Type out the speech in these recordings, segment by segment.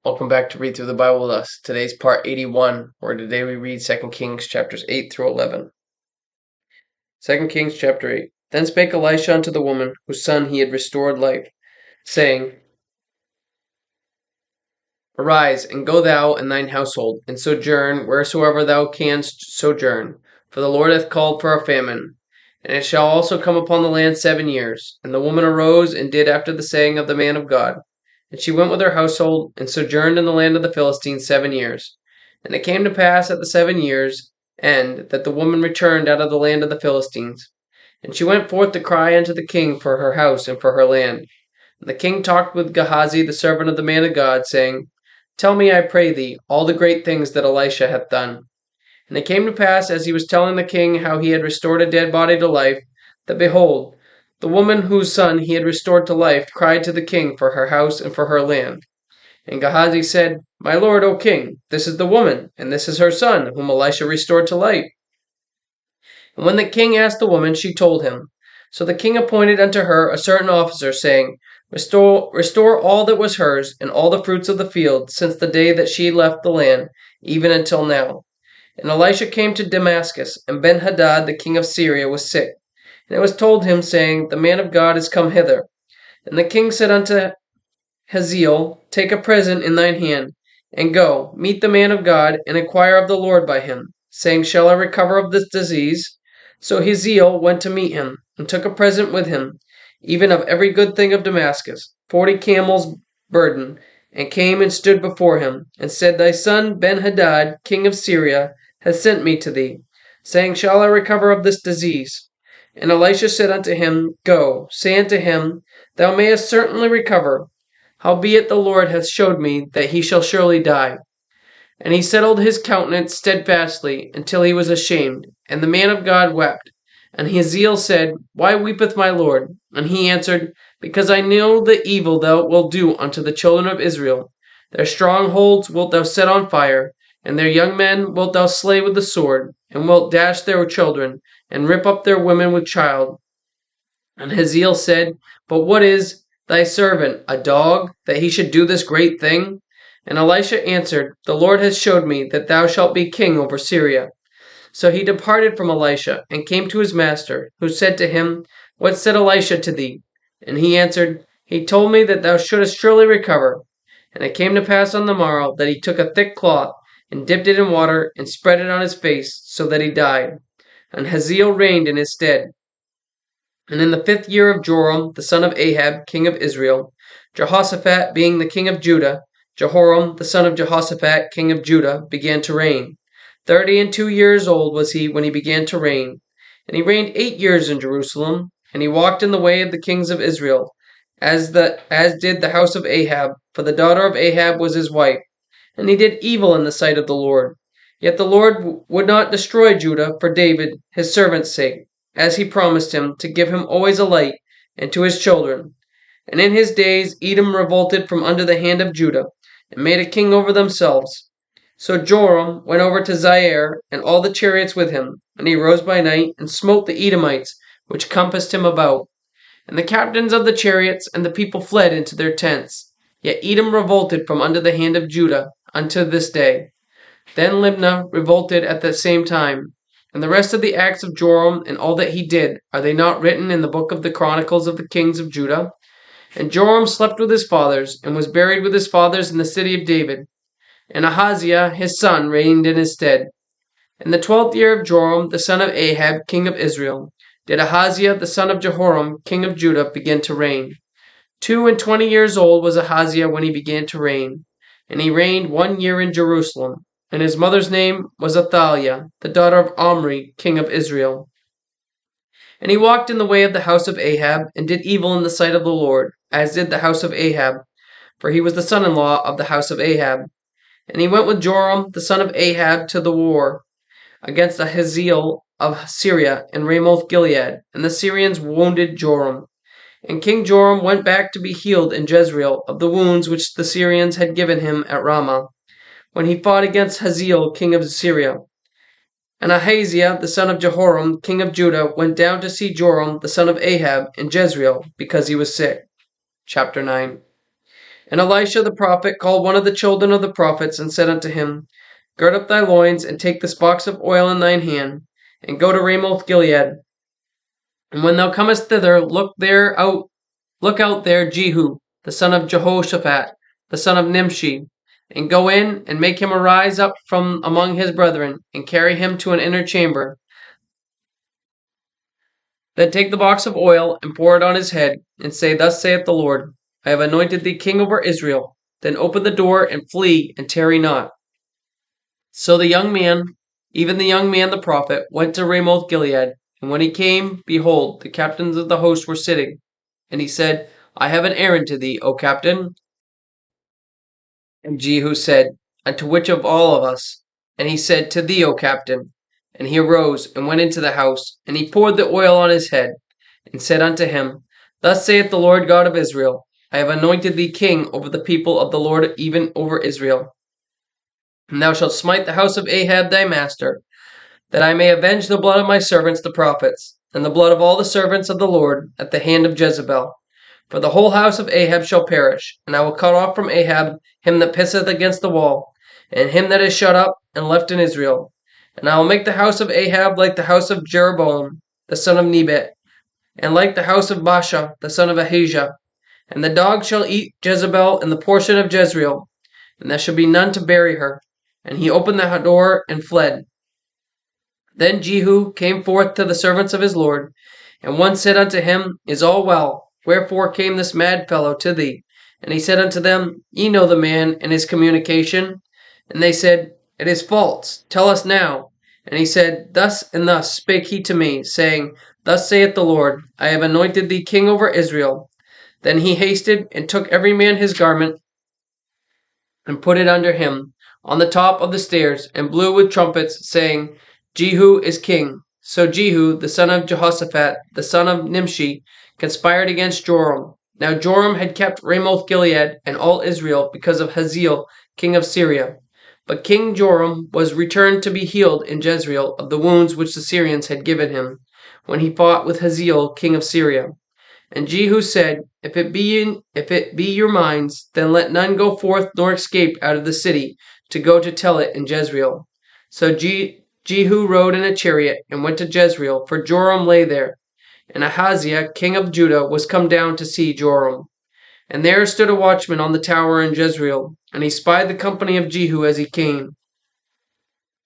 Welcome back to Read Through the Bible with us. Today's part 81, where today we read 2 Kings chapters 8 through 11. 2 Kings chapter 8. Then spake Elisha unto the woman, whose son he had restored life, saying, Arise, and go thou and thine household, and sojourn wheresoever thou canst sojourn, for the Lord hath called for a famine. And it shall also come upon the land 7 years. And the woman arose and did after the saying of the man of God. And she went with her household, and sojourned in the land of the Philistines 7 years. And it came to pass at the 7 years' end that the woman returned out of the land of the Philistines. And she went forth to cry unto the king for her house and for her land. And the king talked with Gehazi the servant of the man of God, saying, Tell me, I pray thee, all the great things that Elisha hath done. And it came to pass, as he was telling the king how he had restored a dead body to life, that behold, the woman whose son he had restored to life cried to the king for her house and for her land. And Gehazi said, My lord, O king, this is the woman, and this is her son, whom Elisha restored to life. And when the king asked the woman, she told him. So the king appointed unto her a certain officer, saying, Restore all that was hers, and all the fruits of the field, since the day that she left the land, even until now. And Elisha came to Damascus, and Ben-hadad the king of Syria was sick. And it was told him, saying, The man of God is come hither. And the king said unto Hazael, Take a present in thine hand, and go, meet the man of God, and inquire of the Lord by him, saying, Shall I recover of this disease? So Hazael went to meet him, and took a present with him, even of every good thing of Damascus, 40 camels' burden, and came and stood before him, and said, Thy son Ben-hadad, king of Syria, hath sent me to thee, saying, Shall I recover of this disease? And Elisha said unto him, Go, say unto him, Thou mayest certainly recover. Howbeit the Lord hath showed me that he shall surely die. And he settled his countenance steadfastly until he was ashamed, and the man of God wept. And Hazael said, Why weepeth my lord? And he answered, Because I know the evil thou wilt do unto the children of Israel. Their strongholds wilt thou set on fire, and their young men wilt thou slay with the sword, and wilt dash their children, and rip up their women with child. And Hazael said, But what is thy servant, a dog, that he should do this great thing? And Elisha answered, The Lord hath showed me that thou shalt be king over Syria. So he departed from Elisha, and came to his master, who said to him, What said Elisha to thee? And he answered, He told me that thou shouldest surely recover. And it came to pass on the morrow that he took a thick cloth, and dipped it in water, and spread it on his face, so that he died. And Hazael reigned in his stead. And in the 5th year of Joram, the son of Ahab, king of Israel, Jehoshaphat being the king of Judah, Jehoram, the son of Jehoshaphat, king of Judah, began to reign. 32 years old was he when he began to reign. And he reigned 8 years in Jerusalem, and he walked in the way of the kings of Israel, as did the house of Ahab, for the daughter of Ahab was his wife. And he did evil in the sight of the Lord. Yet the Lord would not destroy Judah for David, his servant's sake, as he promised him, to give him always a light, and to his children. And in his days Edom revolted from under the hand of Judah, and made a king over themselves. So Joram went over to Zair, and all the chariots with him, and he rose by night, and smote the Edomites, which compassed him about. And the captains of the chariots and the people fled into their tents. Yet Edom revolted from under the hand of Judah unto this day. Then Libnah revolted at the same time. And the rest of the acts of Joram and all that he did, are they not written in the book of the Chronicles of the kings of Judah? And Joram slept with his fathers, and was buried with his fathers in the city of David. And Ahaziah his son reigned in his stead. In the 12th year of Joram the son of Ahab, king of Israel, did Ahaziah the son of Jehoram, king of Judah, begin to reign. 22 years old was Ahaziah when he began to reign, and he reigned 1 year in Jerusalem. And his mother's name was Athaliah, the daughter of Omri, king of Israel. And he walked in the way of the house of Ahab, and did evil in the sight of the Lord, as did the house of Ahab, for he was the son-in-law of the house of Ahab. And he went with Joram the son of Ahab to the war against the Hazael of Syria in Ramoth-Gilead, and the Syrians wounded Joram. And King Joram went back to be healed in Jezreel of the wounds which the Syrians had given him at Ramah, when he fought against Hazael king of Syria. And Ahaziah the son of Jehoram king of Judah went down to see Joram the son of Ahab in Jezreel, because he was sick. Chapter 9. And Elisha the prophet called one of the children of the prophets, and said unto him, Gird up thy loins, and take this box of oil in thine hand, and go to Ramoth Gilead. And when thou comest thither, look out there Jehu, the son of Jehoshaphat, the son of Nimshi, and go in, and make him arise up from among his brethren, and carry him to an inner chamber. Then take the box of oil, and pour it on his head, and say, Thus saith the Lord, I have anointed thee king over Israel. Then open the door, and flee, and tarry not. So the young man, even the young man the prophet, went to Ramoth Gilead. And when he came, behold, the captains of the host were sitting. And he said, I have an errand to thee, O captain. And Jehu said, Unto which of all of us? And he said, To thee, O captain. And he arose, and went into the house, and he poured the oil on his head, and said unto him, Thus saith the Lord God of Israel, I have anointed thee king over the people of the Lord, even over Israel. And thou shalt smite the house of Ahab thy master, that I may avenge the blood of my servants the prophets, and the blood of all the servants of the Lord, at the hand of Jezebel. For the whole house of Ahab shall perish, and I will cut off from Ahab him that pisseth against the wall, and him that is shut up and left in Israel. And I will make the house of Ahab like the house of Jeroboam the son of Nebat, and like the house of Baasha the son of Ahijah. And the dog shall eat Jezebel in the portion of Jezreel, and there shall be none to bury her. And he opened the door and fled. Then Jehu came forth to the servants of his Lord, and one said unto him, Is all well? Wherefore came this mad fellow to thee? And he said unto them, Ye know the man and his communication. And they said, It is false. Tell us now. And he said, Thus and thus spake he to me, saying, Thus saith the Lord, I have anointed thee king over Israel. Then he hasted, and took every man his garment, and put it under him on the top of the stairs, and blew with trumpets, saying, Jehu is king. So Jehu, the son of Jehoshaphat, the son of Nimshi, conspired against Joram. Now Joram had kept Ramoth Gilead and all Israel because of Hazael, king of Syria. But King Joram was returned to be healed in Jezreel of the wounds which the Syrians had given him, when he fought with Hazael, king of Syria. And Jehu said, If it be your minds, then let none go forth nor escape out of the city to go to tell it in Jezreel. So Jehu rode in a chariot and went to Jezreel, for Joram lay there. And Ahaziah, king of Judah, was come down to see Joram. And there stood a watchman on the tower in Jezreel, and he spied the company of Jehu as he came.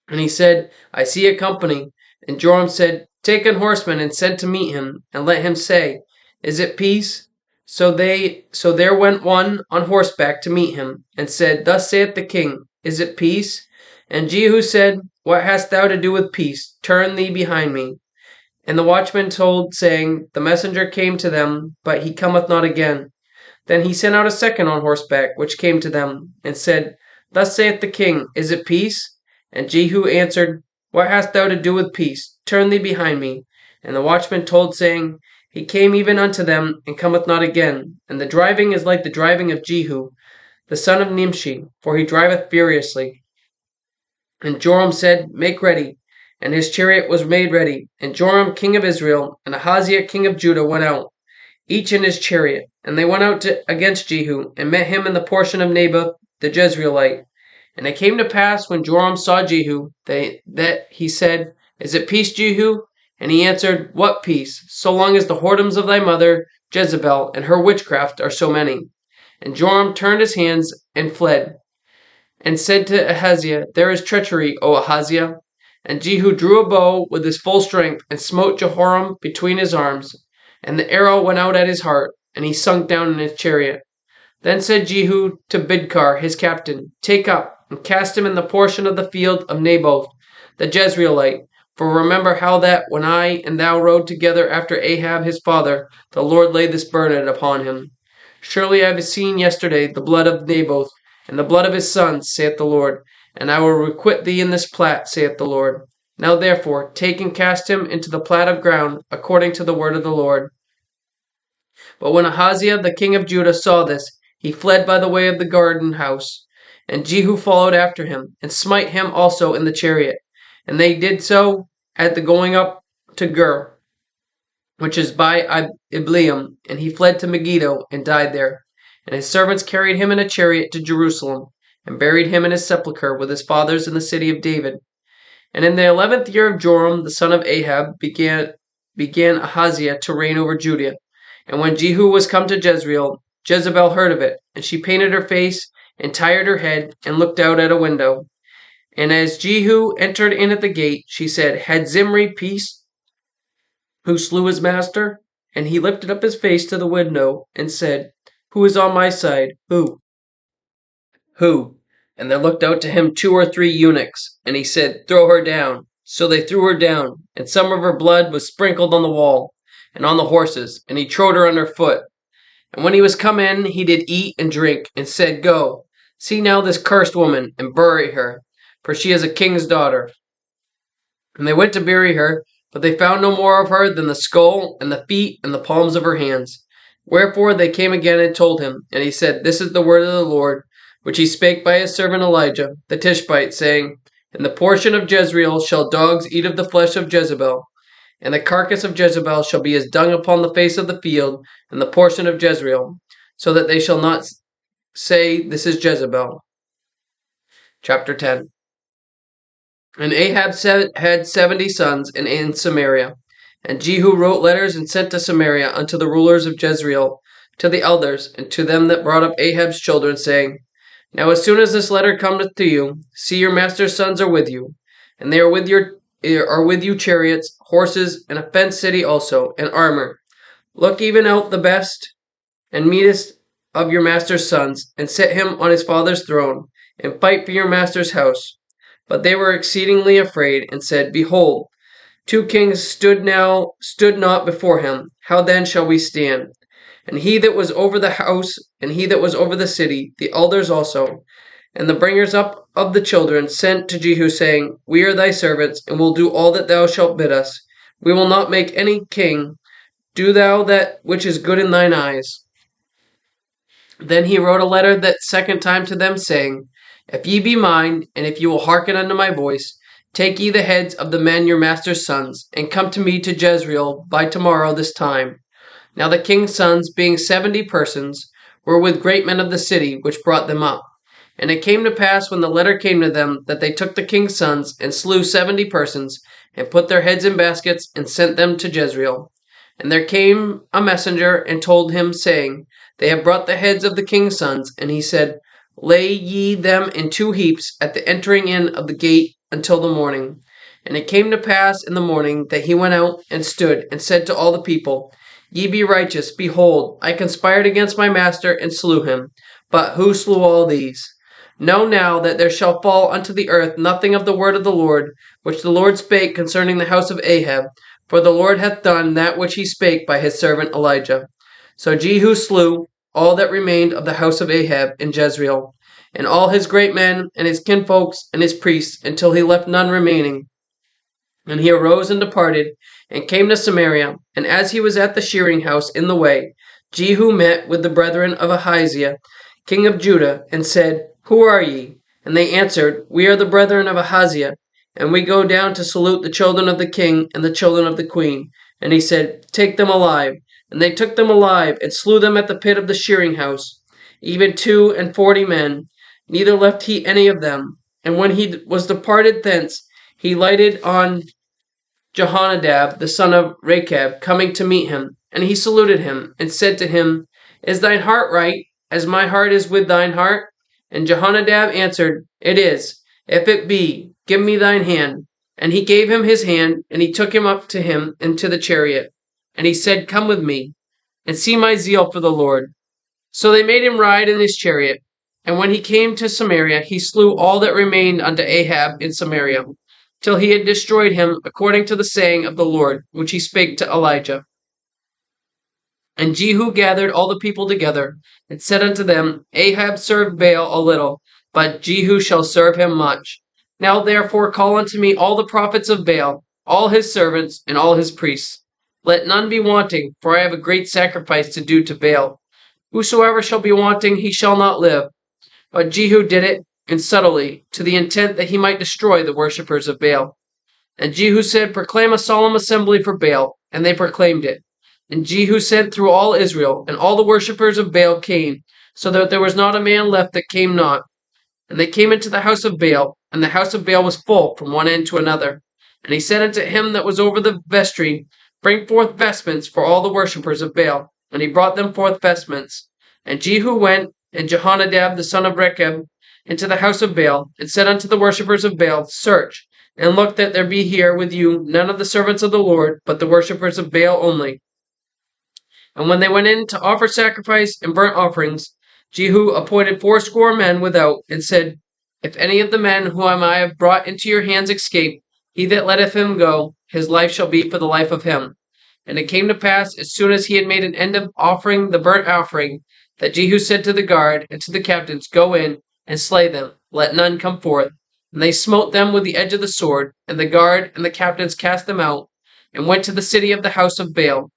And he said, I see a company. And Joram said, Take an horseman and send to meet him, and let him say, Is it peace? So there went one on horseback to meet him, and said, Thus saith the king, Is it peace? And Jehu said, What hast thou to do with peace? Turn thee behind me. And the watchman told, saying, The messenger came to them, but he cometh not again. Then he sent out a second on horseback, which came to them, and said, Thus saith the king, Is it peace? And Jehu answered, What hast thou to do with peace? Turn thee behind me. And the watchman told, saying, He came even unto them, and cometh not again. And the driving is like the driving of Jehu, the son of Nimshi, for he driveth furiously. And Joram said, Make ready. And his chariot was made ready. And Joram king of Israel, and Ahaziah king of Judah went out, each in his chariot. And they went out against Jehu, and met him in the portion of Naboth the Jezreelite. And it came to pass, when Joram saw Jehu, that he said, Is it peace, Jehu? And he answered, What peace, so long as the whoredoms of thy mother Jezebel and her witchcraft are so many? And Joram turned his hands and fled, and said to Ahaziah, There is treachery, O Ahaziah. And Jehu drew a bow with his full strength, and smote Jehoram between his arms. And the arrow went out at his heart, and he sunk down in his chariot. Then said Jehu to Bidkar his captain, Take up, and cast him in the portion of the field of Naboth the Jezreelite. For remember how that, when I and thou rode together after Ahab his father, the Lord laid this burden upon him. Surely I have seen yesterday the blood of Naboth, and the blood of his sons, saith the Lord, and I will requite thee in this plat, saith the Lord. Now therefore take and cast him into the plat of ground, according to the word of the Lord. But when Ahaziah the king of Judah saw this, he fled by the way of the garden house. And Jehu followed after him, and smite him also in the chariot. And they did so at the going up to Gur, which is by Ibleam, and he fled to Megiddo, and died there. And his servants carried him in a chariot to Jerusalem, and buried him in his sepulchre with his fathers in the city of David. And in the 11th year of Joram the son of Ahab began Ahaziah to reign over Judah. And when Jehu was come to Jezreel, Jezebel heard of it, and she painted her face, and tired her head, and looked out at a window. And as Jehu entered in at the gate, she said, Had Zimri peace, who slew his master? And he lifted up his face to the window, and said, Who is on my side? Who? Who? And there looked out to him 2 or 3 eunuchs, and he said, Throw her down. So they threw her down, and some of her blood was sprinkled on the wall, and on the horses, and he trode her under foot. And when he was come in, he did eat and drink, and said, Go, see now this cursed woman, and bury her, for she is a king's daughter. And they went to bury her, but they found no more of her than the skull, and the feet, and the palms of her hands. Wherefore they came again and told him, and he said, This is the word of the Lord, which he spake by his servant Elijah, the Tishbite, saying, In the portion of Jezreel shall dogs eat of the flesh of Jezebel, and the carcass of Jezebel shall be as dung upon the face of the field, in the portion of Jezreel, so that they shall not say, This is Jezebel. Chapter 10. And Ahab had 70 sons in Samaria. And Jehu wrote letters and sent to Samaria unto the rulers of Jezreel, to the elders, and to them that brought up Ahab's children, saying, Now as soon as this letter cometh to you, see your master's sons are with you, and they are with you chariots, horses, and a fenced city also, and armor. Look even out the best and meanest of your master's sons, and set him on his father's throne, and fight for your master's house. But they were exceedingly afraid, and said, Behold, 2 kings stood not before him. How then shall we stand? And he that was over the house, and he that was over the city, the elders also, and the bringers up of the children, sent to Jehu, saying, We are thy servants, and will do all that thou shalt bid us. We will not make any king. Do thou that which is good in thine eyes. Then he wrote a letter that second time to them, saying, If ye be mine, and if ye will hearken unto my voice, take ye the heads of the men your master's sons, and come to me to Jezreel by tomorrow this time. Now the king's sons, being 70 persons, were with great men of the city, which brought them up. And it came to pass, when the letter came to them, that they took the king's sons, and slew 70 persons, and put their heads in baskets, and sent them to Jezreel. And there came a messenger, and told him, saying, They have brought the heads of the king's sons. And he said, Lay ye them in 2 heaps at the entering in of the gate until the morning. And it came to pass in the morning that he went out and stood, and said to all the people, Ye be righteous. Behold, I conspired against my master, and slew him. But who slew all these? Know now that there shall fall unto the earth nothing of the word of the Lord, which the Lord spake concerning the house of Ahab, for the Lord hath done that which he spake by his servant Elijah. So Jehu slew all that remained of the house of Ahab in Jezreel, and all his great men, and his kinfolks, and his priests, until he left none remaining. And he arose and departed, and came to Samaria. And as he was at the shearing house in the way, Jehu met with the brethren of Ahaziah, king of Judah, and said, Who are ye? And they answered, We are the brethren of Ahaziah, and we go down to salute the children of the king and the children of the queen. And he said, Take them alive. And they took them alive, and slew them at the pit of the shearing house, even 42 men. Neither left he any of them. And when he was departed thence, he lighted on Jehonadab, the son of Rechab, coming to meet him. And he saluted him, and said to him, Is thine heart right, as my heart is with thine heart? And Jehonadab answered, It is. If it be, give me thine hand. And he gave him his hand, and he took him up to him into the chariot. And he said, Come with me, and see my zeal for the Lord. So they made him ride in his chariot. And when he came to Samaria, he slew all that remained unto Ahab in Samaria, till he had destroyed him, according to the saying of the Lord, which he spake to Elijah. And Jehu gathered all the people together, and said unto them, Ahab served Baal a little, but Jehu shall serve him much. Now therefore call unto me all the prophets of Baal, all his servants, and all his priests. Let none be wanting, for I have a great sacrifice to do to Baal. Whosoever shall be wanting, he shall not live. But Jehu did it in subtlety, to the intent that he might destroy the worshippers of Baal. And Jehu said, Proclaim a solemn assembly for Baal. And they proclaimed it. And Jehu sent through all Israel, and all the worshippers of Baal came, so that there was not a man left that came not. And they came into the house of Baal, and the house of Baal was full from one end to another. And he said unto him that was over the vestry, Bring forth vestments for all the worshippers of Baal. And he brought them forth vestments. And Jehu went, and Jehonadab the son of Rechab, into the house of Baal, and said unto the worshippers of Baal, Search, and look that there be here with you none of the servants of the Lord, but the worshippers of Baal only. And when they went in to offer sacrifice and burnt offerings, Jehu appointed 80 men without, and said, If any of the men whom I have brought into your hands escape, he that letteth him go, his life shall be for the life of him. And it came to pass, as soon as he had made an end of offering the burnt offering, that Jehu said to the guard and to the captains, Go in and slay them, let none come forth. And they smote them with the edge of the sword, and the guard and the captains cast them out, and went to the city of the house of Baal.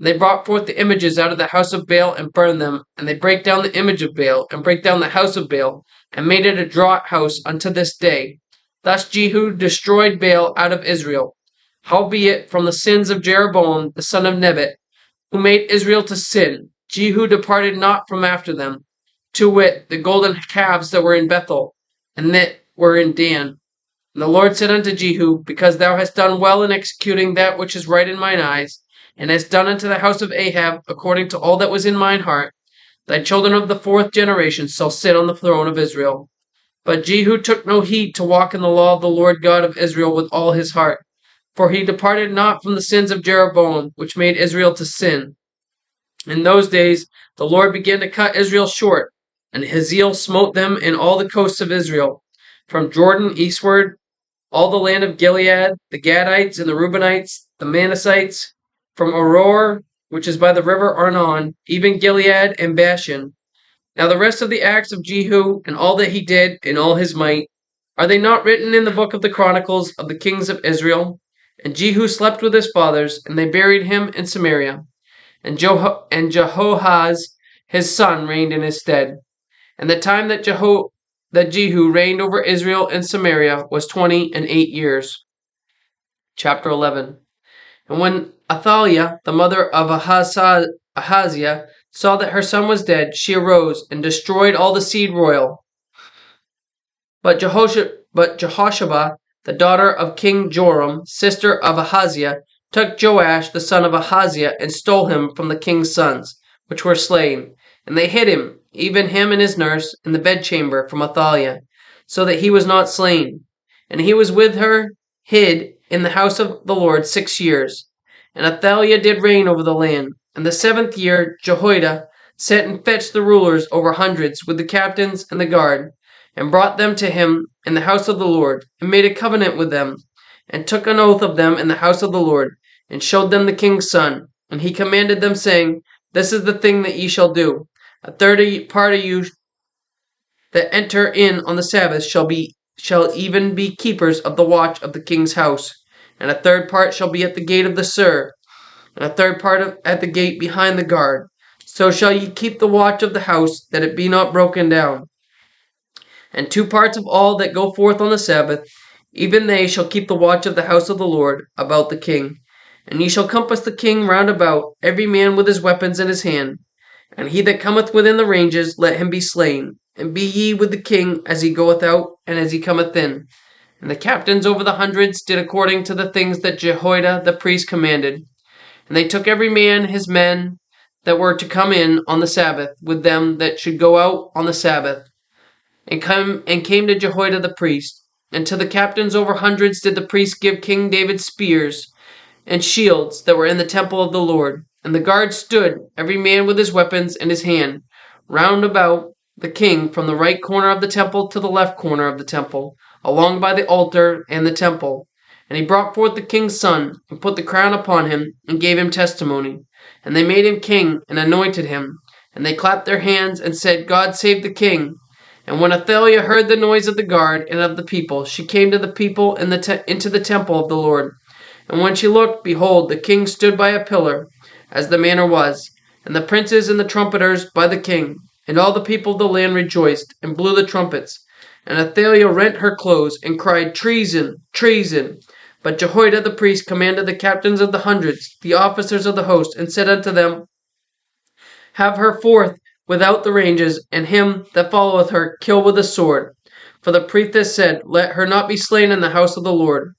They brought forth the images out of the house of Baal and burned them, and they brake down the image of Baal, and brake down the house of Baal, and made it a draught house unto this day. Thus Jehu destroyed Baal out of Israel. Howbeit from the sins of Jeroboam the son of Nebat, who made Israel to sin, Jehu departed not from after them, to wit, the golden calves that were in Bethel, and that were in Dan. And the Lord said unto Jehu, Because thou hast done well in executing that which is right in mine eyes, and hast done unto the house of Ahab according to all that was in mine heart, thy children of the 4th generation shall sit on the throne of Israel. But Jehu took no heed to walk in the law of the Lord God of Israel with all his heart, for he departed not from the sins of Jeroboam, which made Israel to sin. In those days the Lord began to cut Israel short, and Hazael smote them in all the coasts of Israel, from Jordan eastward, all the land of Gilead, the Gadites and the Reubenites, the Manassites, from Aroer, which is by the river Arnon, even Gilead and Bashan. Now the rest of the acts of Jehu, and all that he did in all his might, are they not written in the book of the Chronicles of the kings of Israel? And Jehu slept with his fathers, and they buried him in Samaria. And Jehoahaz his son reigned in his stead. And the time that Jehu reigned over Israel and Samaria was 28 years. Chapter 11. And when Athaliah, the mother of Ahaziah, saw that her son was dead, she arose and destroyed all the seed royal. But Jehoshaphat, the daughter of King Joram, sister of Ahaziah, took Joash the son of Ahaziah and stole him from the king's sons, which were slain. And they hid him, even him and his nurse, in the bedchamber from Athaliah, so that he was not slain. And he was with her, hid in the house of the Lord 6 years. And Athaliah did reign over the land. And the 7th year Jehoiada sent and fetched the rulers over hundreds with the captains and the guard, and brought them to him in the house of the Lord, and made a covenant with them, and took an oath of them in the house of the Lord, and showed them the king's son. And he commanded them, saying, This is the thing that ye shall do. A third part of you that enter in on the Sabbath shall even be keepers of the watch of the king's house, and a third part shall be at the gate of the Sur, and a third part at the gate behind the guard. So shall ye keep the watch of the house, that it be not broken down. And 2 parts of all that go forth on the Sabbath, even they shall keep the watch of the house of the Lord about the king. And ye shall compass the king round about, every man with his weapons in his hand. And he that cometh within the ranges, let him be slain. And be ye with the king as he goeth out, and as he cometh in. And the captains over the hundreds did according to the things that Jehoiada the priest commanded. And they took every man his men that were to come in on the Sabbath, with them that should go out on the Sabbath, and came to Jehoiada the priest. And to the captains over hundreds did the priest give King David spears and shields that were in the temple of the Lord. And the guards stood, every man with his weapons in his hand, round about the king from the right corner of the temple to the left corner of the temple, along by the altar and the temple. And he brought forth the king's son, and put the crown upon him, and gave him testimony. And they made him king, and anointed him. And they clapped their hands, and said, God save the king. And when Athaliah heard the noise of the guard and of the people, she came to the people into the temple of the Lord. And when she looked, behold, the king stood by a pillar, as the manner was, and the princes and the trumpeters by the king. And all the people of the land rejoiced, and blew the trumpets. And Athaliah rent her clothes, and cried, Treason! Treason! But Jehoiada the priest commanded the captains of the hundreds, the officers of the host, and said unto them, Have her forth without the ranges, and him that followeth her kill with the sword. For the priestess said, Let her not be slain in the house of the Lord.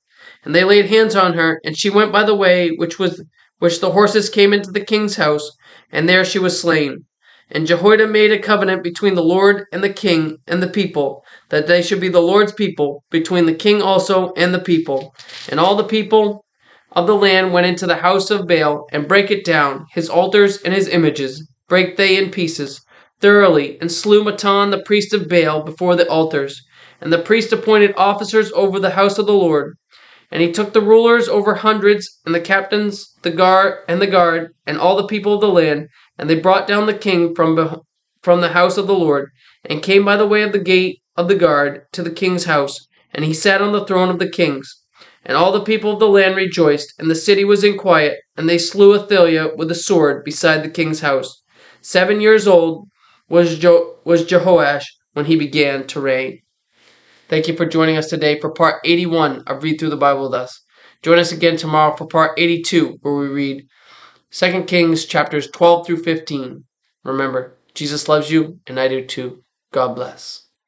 And they laid hands on her, and she went by the way which the horses came into the king's house, and there she was slain. And Jehoiada made a covenant between the Lord and the king and the people, that they should be the Lord's people, between the king also and the people. And all the people of the land went into the house of Baal, and brake it down, his altars and his images, brake they in pieces, thoroughly, and slew Matan the priest of Baal before the altars. And the priest appointed officers over the house of the Lord. And he took the rulers over hundreds, and the captains, the guard, and all the people of the land, and they brought down the king from the house of the Lord, and came by the way of the gate of the guard to the king's house, and he sat on the throne of the kings. And all the people of the land rejoiced, and the city was in quiet, and they slew Athaliah with a sword beside the king's house. 7 years old was Jehoash when he began to reign. Thank you for joining us today for part 81 of Read Through the Bible with us. Join us again tomorrow for part 82, where we read 2 Kings chapters 12 through 15. Remember, Jesus loves you, and I do too. God bless.